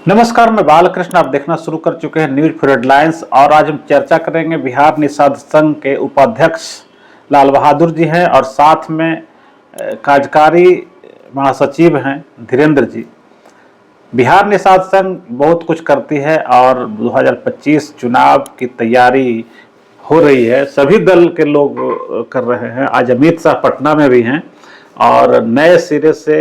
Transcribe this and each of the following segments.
नमस्कार, मैं बालकृष्ण। आप देखना शुरू कर चुके हैं न्यूज फॉर हेडलाइंस और आज हम चर्चा करेंगे बिहार निषाद संघ के उपाध्यक्ष लाल बहादुर जी हैं और साथ में कार्यकारी महासचिव हैं धीरेन्द्र जी। बिहार निषाद संघ बहुत कुछ करती है और 2025 चुनाव की तैयारी हो रही है। सभी दल के लोग कर रहे हैं। आज अमित शाह पटना में भी हैं और नए सिरे से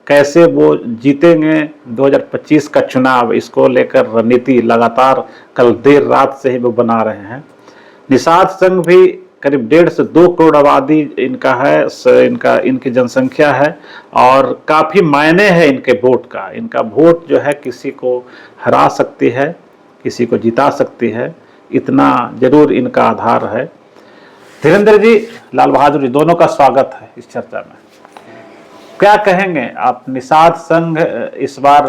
कैसे वो जीतेंगे 2025 का चुनाव, इसको लेकर रणनीति लगातार कल देर रात से ही वो बना रहे हैं। निषाद संघ भी करीब 1.5 से 2 करोड़ आबादी इनका है, इनकी जनसंख्या है और काफ़ी मायने है इनके वोट का। इनका वोट जो है किसी को हरा सकती है, किसी को जिता सकती है, इतना जरूर इनका आधार है। धीरेन्द्र जी, लाल बहादुर जी, दोनों का स्वागत है इस चर्चा में। क्या कहेंगे आप? निषाद संघ इस बार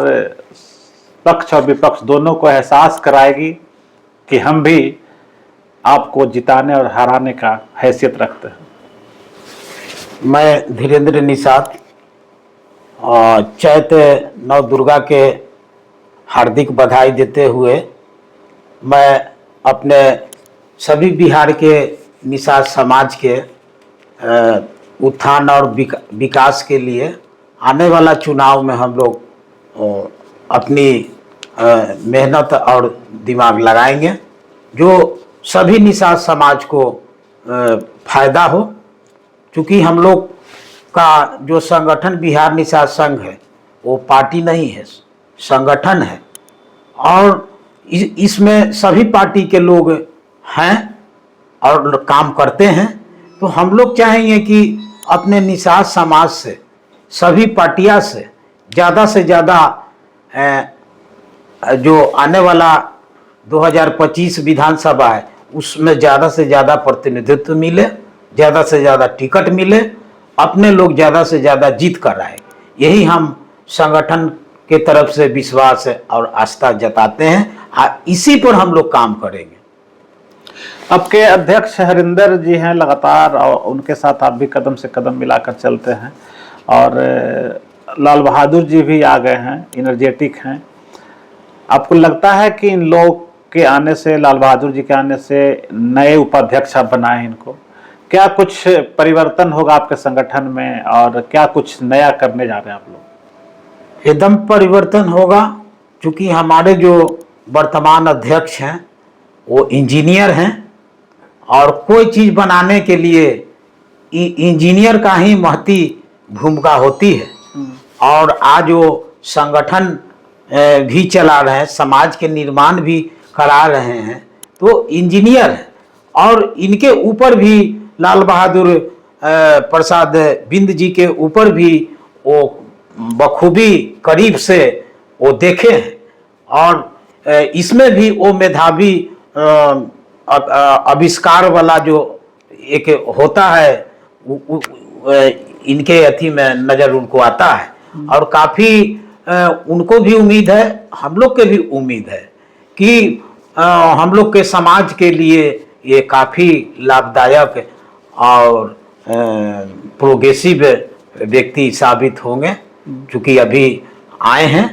पक्ष और विपक्ष दोनों को एहसास कराएगी कि हम भी आपको जिताने और हराने का हैसियत रखते हैं। मैं धीरेन्द्र निषाद चैत नव दुर्गा के हार्दिक बधाई देते हुए मैं अपने सभी बिहार के निषाद समाज के उत्थान और विकास के लिए आने वाला चुनाव में हम लोग अपनी मेहनत और दिमाग लगाएंगे, जो सभी निषाद समाज को फायदा हो। क्योंकि हम लोग का जो संगठन बिहार निषाद संघ है वो पार्टी नहीं है, संगठन है और इसमें सभी पार्टी के लोग हैं और काम करते हैं। तो हम लोग चाहेंगे कि अपने निषाद समाज से, सभी पार्टियां से ज़्यादा जो आने वाला 2025 विधानसभा है उसमें ज़्यादा से ज़्यादा प्रतिनिधित्व मिले, ज़्यादा से ज़्यादा टिकट मिले, अपने लोग ज़्यादा से ज़्यादा जीत कर आए। यही हम संगठन के तरफ से विश्वास और आस्था जताते हैं। इसी पर हम लोग काम करेंगे। आपके अध्यक्ष हरिंदर जी हैं लगातार और उनके साथ आप भी कदम से कदम मिलाकर चलते हैं और लाल बहादुर जी भी आ गए हैं, एनर्जेटिक हैं। आपको लगता है कि इन लोग के आने से, लाल बहादुर जी के आने से, नए उपाध्यक्ष आप बनाए इनको, क्या कुछ परिवर्तन होगा आपके संगठन में और क्या कुछ नया करने जा रहे हैं आप लोग? एकदम परिवर्तन होगा, क्योंकि हमारे जो वर्तमान अध्यक्ष हैं वो इंजीनियर हैं और कोई चीज़ बनाने के लिए इंजीनियर का ही महती भूमिका होती है। और आज वो संगठन भी चला रहे हैं, समाज के निर्माण भी करा रहे हैं, तो इंजीनियर है। और इनके ऊपर भी लाल बहादुर प्रसाद बिंद जी के ऊपर भी वो बखूबी करीब से वो देखे हैं और इसमें भी वो मेधावी आविष्कार वाला जो एक होता है इनके अथी में नज़र उनको आता है और काफ़ी उनको भी उम्मीद है, हम लोग के भी उम्मीद है कि हम लोग के समाज के लिए ये काफ़ी लाभदायक और प्रोग्रेसिव व्यक्ति साबित होंगे। क्योंकि अभी आए हैं,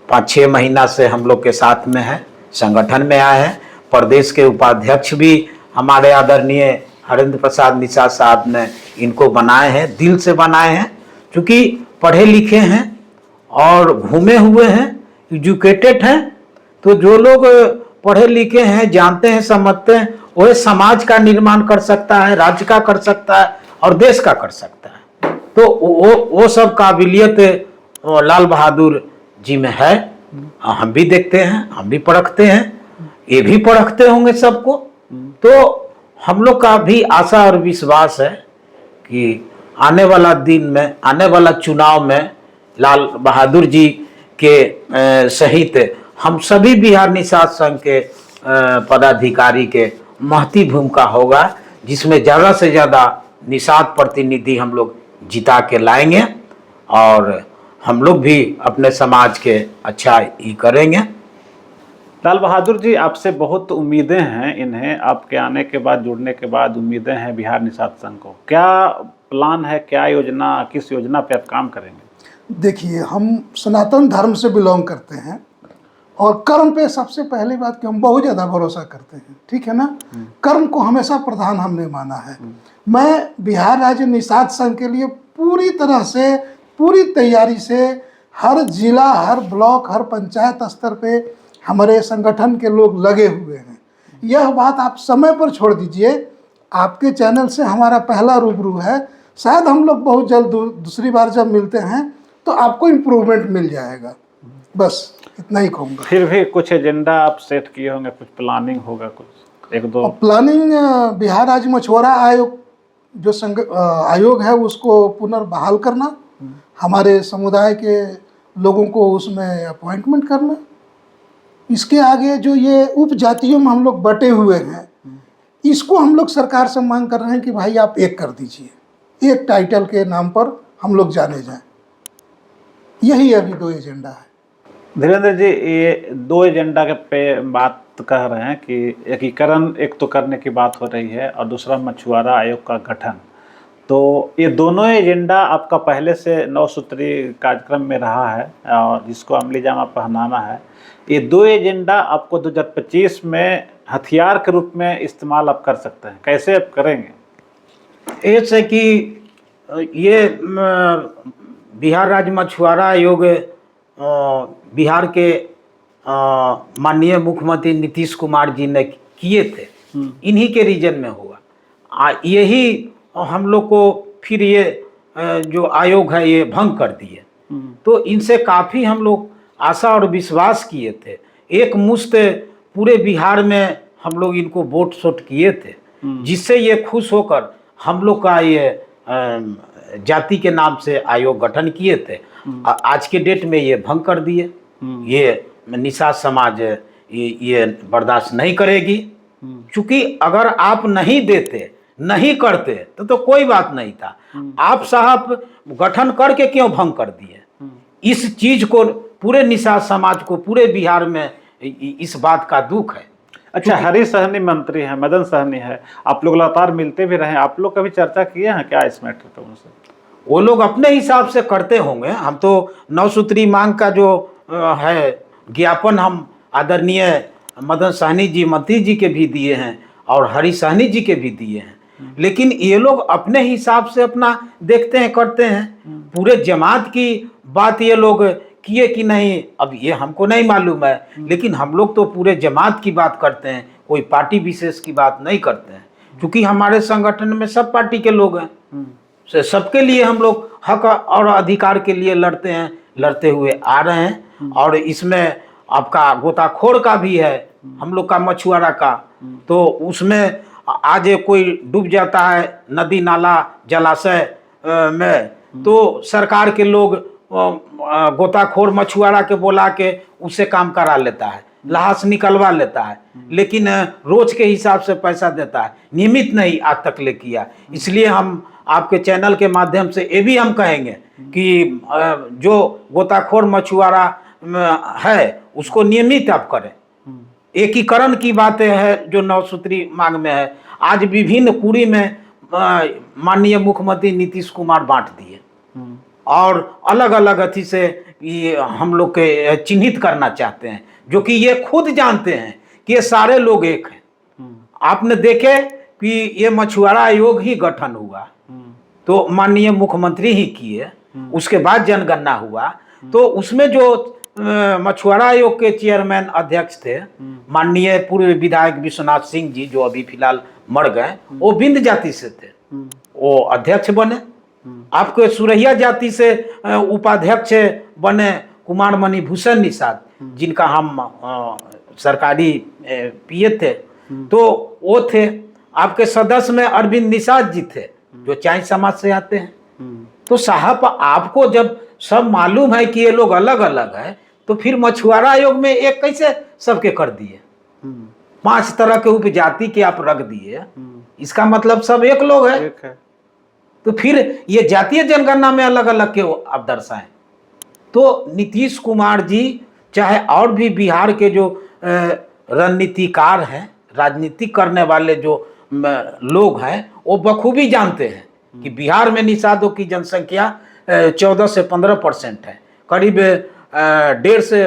5-6 महीना से हम लोग के साथ में है, संगठन में आए हैं। प्रदेश के उपाध्यक्ष भी हमारे आदरणीय हरेंद्र प्रसाद निषाद साहब ने इनको बनाए हैं, दिल से बनाए हैं। क्योंकि पढ़े लिखे हैं और घूमे हुए हैं, एजुकेटेड हैं, तो जो लोग पढ़े लिखे हैं, जानते हैं, समझते हैं, वह समाज का निर्माण कर सकता है, राज्य का कर सकता है और देश का कर सकता है। तो वो सब काबिलियत लाल बहादुर जी में है। हम भी देखते हैं, हम भी परखते हैं, ये भी परखते होंगे सबको। तो हम लोग का भी आशा और विश्वास है कि आने वाला दिन में, आने वाला चुनाव में लाल बहादुर जी के सहित हम सभी बिहार निषाद संघ के पदाधिकारी के महती भूमिका होगा, जिसमें ज़्यादा से ज़्यादा निषाद प्रतिनिधि हम लोग जिता के लाएंगे और हम लोग भी अपने समाज के अच्छा ही करेंगे। लाल बहादुर जी, आपसे बहुत उम्मीदें हैं इन्हें, आपके आने के बाद, जुड़ने के बाद उम्मीदें हैं बिहार निषाद संघ को। क्या प्लान है, क्या योजना, किस योजना पे आप काम करेंगे? देखिए, हम सनातन धर्म से बिलोंग करते हैं और कर्म पे सबसे पहली बात कि हम बहुत ज़्यादा भरोसा करते हैं, ठीक है ना। कर्म को हमेशा प्रधान हमने माना है। मैं बिहार राज्य निषाद संघ के लिए पूरी तरह से, पूरी तैयारी से हर जिला, हर ब्लॉक, हर पंचायत स्तर पे हमारे संगठन के लोग लगे हुए हैं। यह बात आप समय पर छोड़ दीजिए, आपके चैनल से हमारा पहला रूबरू है, शायद हम लोग बहुत जल्द दूसरी बार जब मिलते हैं तो आपको इम्प्रूवमेंट मिल जाएगा। बस इतना ही कहूँगा। फिर भी कुछ एजेंडा आप सेट किए होंगे, कुछ प्लानिंग होगा, कुछ एक दो और प्लानिंग, बिहार राज्य मछुआरा आयोग जो आयोग है उसको पुनर्बहाल करना, हमारे समुदाय के लोगों को उसमें अपॉइंटमेंट करना। इसके आगे जो ये उपजातियों में हम लोग बटे हुए हैं, इसको हम लोग सरकार से मांग कर रहे हैं कि भाई आप एक कर दीजिए, एक टाइटल के नाम पर हम लोग जाने जाएं। यही अभी 2 एजेंडा है। धीरेन्द्र जी, ये 2 एजेंडा के पे बात कह रहे हैं कि एकीकरण एक तो करने की बात हो रही है और दूसरा मछुआरा आयोग का गठन। तो ये दोनों एजेंडा आपका पहले से 9 सूत्री कार्यक्रम में रहा है और जिसको अमली जामा पहनाना है। ये 2 एजेंडा आपको 2025 में हथियार के रूप में इस्तेमाल आप कर सकते हैं, कैसे आप करेंगे? ऐसे कि ये बिहार राज्य मछुआरा आयोग बिहार के माननीय मुख्यमंत्री नीतीश कुमार जी ने किए थे, इन्हीं के रीजन में हुआ। यही हम लोग को फिर ये जो आयोग है ये भंग कर दिए। तो इनसे काफ़ी हम लोग आशा और विश्वास किए थे, एक मुश्त पूरे बिहार में हम लोग इनको वोट शोट किए थे, जिससे ये खुश होकर हम लोग का ये जाति के नाम से आयोग गठन किए थे। आज के डेट में ये भंग कर दिए। ये निषाद समाज ये बर्दाश्त नहीं करेगी, क्योंकि अगर आप नहीं देते, नहीं करते तो कोई बात नहीं था। आप साहब गठन करके क्यों भंग कर दिए? इस चीज को पूरे निषाद समाज को, पूरे बिहार में इस बात का दुख है। अच्छा, हरीश सहनी मंत्री हैं, मदन सहनी है, आप लोग लगातार मिलते भी रहे, आप लोग कभी चर्चा किए हैं क्या इस मैटर पर उनसे? वो लोग अपने हिसाब से करते होंगे। हम तो 9 सूत्री मांग का जो है ज्ञापन हम आदरणीय मदन सहनी जी मंत्री जी के भी दिए हैं और हरीश सहनी जी के भी दिए हैं, लेकिन ये लोग अपने हिसाब से अपना देखते हैं, करते हैं। पूरे जमात की बात ये लोग किए कि नहीं, अब ये हमको नहीं मालूम है, लेकिन हम लोग तो पूरे जमात की बात करते हैं, कोई पार्टी विशेष की बात नहीं करते हैं, क्योंकि हमारे संगठन में सब पार्टी के लोग हैं। सबके लिए हम लोग हक और अधिकार के लिए लड़ते हैं, लड़ते हुए आ रहे हैं। और इसमें आपका गोताखोर का भी है, हम लोग का मछुआरा का, तो उसमें आज कोई डूब जाता है नदी नाला जलाशय में, तो सरकार के लोग गोताखोर मछुआरा के बोला के उससे काम करा लेता है, लाश निकलवा लेता है, लेकिन रोज के हिसाब से पैसा देता है, नियमित नहीं आज तक ले किया। इसलिए हम आपके चैनल के माध्यम से ये भी हम कहेंगे कि जो गोताखोर मछुआरा है उसको नियमित आप करें। एकीकरण की बातें है जो 9 सूत्री मांग में है, आज विभिन्न कुड़ी में माननीय मुख्यमंत्री नीतीश कुमार बांट दिए और अलग अलग अथी से ये हम लोग के चिन्हित करना चाहते हैं, जो कि ये खुद जानते हैं कि ये सारे लोग एक हैं। आपने देखे कि ये मछुआरा आयोग ही गठन हुआ तो माननीय मुख्यमंत्री ही किए, उसके बाद जनगणना हुआ, तो उसमें जो मछुआरा आयोग के चेयरमैन अध्यक्ष थे माननीय पूर्व विधायक विश्वनाथ सिंह जी, जो अभी फिलहाल मर गए, वो बिंद जाति से थे, वो अध्यक्ष बने। आपके सुरैया जाति से उपाध्यक्ष बने कुमार मणिभूषण निषाद, जिनका हम सरकारी पीए थे, तो वो थे। आपके सदस्य में अरविंद निषाद जी थे, जो चाय समाज से आते हैं। तो साहब आपको जब सब मालूम है कि ये लोग अलग अलग है, तो फिर मछुआरा आयोग में एक कैसे सबके कर दिए? 5 तरह के उपजाति के आप रख दिए, इसका मतलब सब एक लोग है। तो फिर ये जातीय जनगणना में अलग अलग क्यों आप दर्शाएं? तो नीतीश कुमार जी चाहे और भी बिहार के जो रणनीतिकार हैं, राजनीति करने वाले जो लोग हैं, वो बखूबी जानते हैं कि बिहार में निषादों की जनसंख्या 14 से 15% है, करीब 1.5 से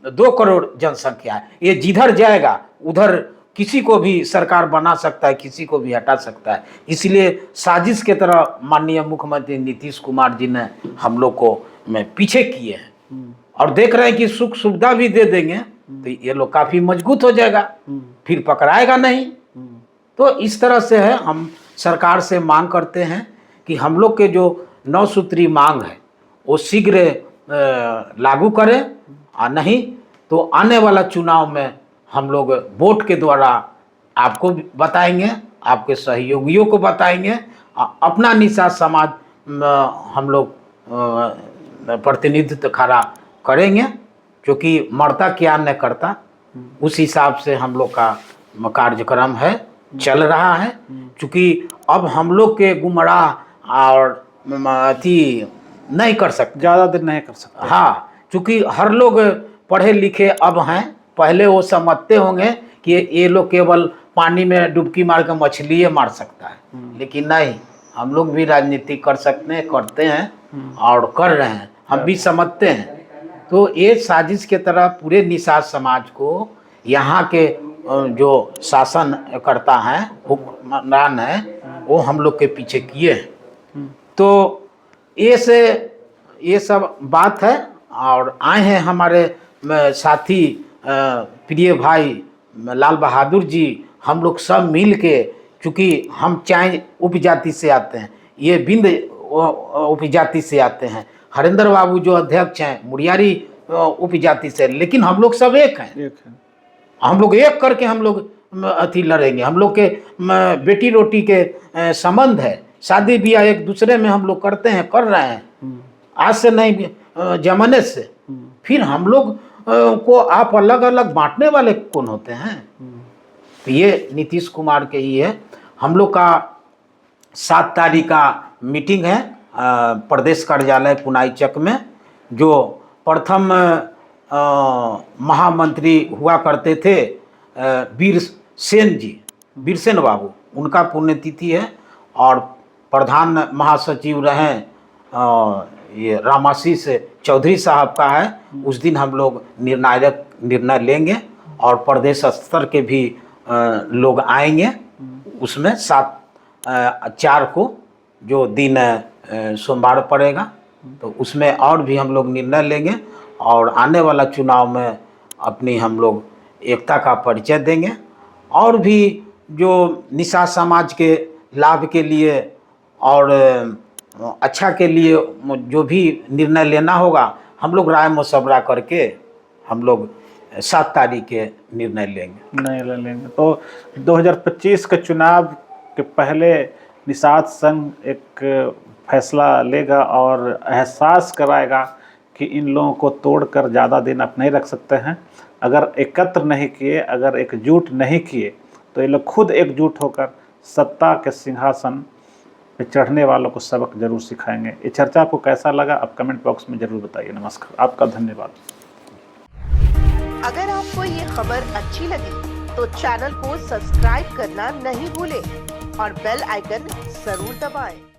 2 करोड़ जनसंख्या है। ये जिधर जाएगा उधर किसी को भी सरकार बना सकता है, किसी को भी हटा सकता है। इसलिए साजिश के तरह माननीय मुख्यमंत्री नीतीश कुमार जी ने हम लोग को पीछे किए हैं और देख रहे हैं कि सुख सुविधा भी दे देंगे तो ये लोग काफ़ी मजबूत हो जाएगा, फिर पकड़ाएगा नहीं। तो इस तरह से है, हम सरकार से मांग करते हैं कि हम लोग के जो 9 सूत्री मांग है वो शीघ्र लागू करें, और नहीं तो आने वाला चुनाव में हम लोग वोट के द्वारा आपको बताएंगे, आपके सहयोगियों को बताएंगे, अपना निषाद समाज हम लोग प्रतिनिधित्व खड़ा करेंगे, क्योंकि मरता क्या न करता, उस हिसाब से हम लोग का कार्यक्रम है, चल रहा है। क्योंकि अब हम लोग के गुमराह और अथी नहीं कर सकते, ज़्यादा दिन नहीं कर सकते। हाँ, क्योंकि हर लोग पढ़े लिखे अब हैं, पहले वो समझते होंगे कि ये लोग केवल पानी में डुबकी मार के मछली मार सकता है, लेकिन नहीं, हम लोग भी राजनीति कर सकते हैं, करते हैं और कर रहे हैं, हम भी समझते हैं। तो ये साजिश के तरह पूरे निषाद समाज को यहाँ के जो शासन करता है, हुक्मरान है, वो हम लोग के पीछे किए हैं। तो ये सब बात है। और आए हैं हमारे साथी प्रिय भाई लाल बहादुर जी, हम लोग सब मिल के, चूँकि हम चाय उपजाति से आते हैं, ये बिंद उपजाति से आते हैं, हरेंद्र बाबू जो अध्यक्ष हैं मुड़ियारी उपजाति से, लेकिन हम लोग सब एक हैं। हम लोग एक करके हम लोग अथी लड़ेंगे। हम लोग के बेटी रोटी के संबंध है, शादी ब्याह एक दूसरे में हम लोग करते हैं, कर रहे हैं, आज से नहीं जमाने से। फिर हम लोग को आप अलग अलग बांटने वाले कौन होते हैं? तो ये नीतीश कुमार के ही है। हम लोग का 7 तारीख का मीटिंग है प्रदेश कार्यालय पुनाईचक में। जो प्रथम महामंत्री हुआ करते थे वीरसेन बाबू, उनका पुण्यतिथि है। और प्रधान महासचिव रहे ये रामाशीष चौधरी साहब का है। उस दिन हम लोग निर्णायक निर्णय लेंगे और प्रदेश स्तर के भी लोग आएंगे। उसमें 7/4 को जो दिन सोमवार पड़ेगा, तो उसमें और भी हम लोग निर्णय लेंगे और आने वाला चुनाव में अपनी हम लोग एकता का परिचय देंगे। और भी जो निषाद समाज के लाभ के लिए और अच्छा के लिए जो भी निर्णय लेना होगा, हम लोग राय मशवरा करके हम लोग 7 तारीख के निर्णय लेंगे। तो 2025 के चुनाव के पहले निषाद संघ एक फैसला लेगा और एहसास कराएगा कि इन लोगों को तोड़कर ज़्यादा दिन आप नहीं रख सकते हैं। अगर एकत्र नहीं किए, अगर एकजुट नहीं किए, तो ये लोग खुद एकजुट होकर सत्ता के सिंहासन पे चढ़ने वालों को सबक जरूर सिखाएंगे। ये चर्चा आपको कैसा लगा, आप कमेंट बॉक्स में जरूर बताइए। नमस्कार, आपका धन्यवाद। अगर आपको ये खबर अच्छी लगी तो चैनल को सब्सक्राइब करना नहीं भूलें और बेल आइकन जरूर दबाएं।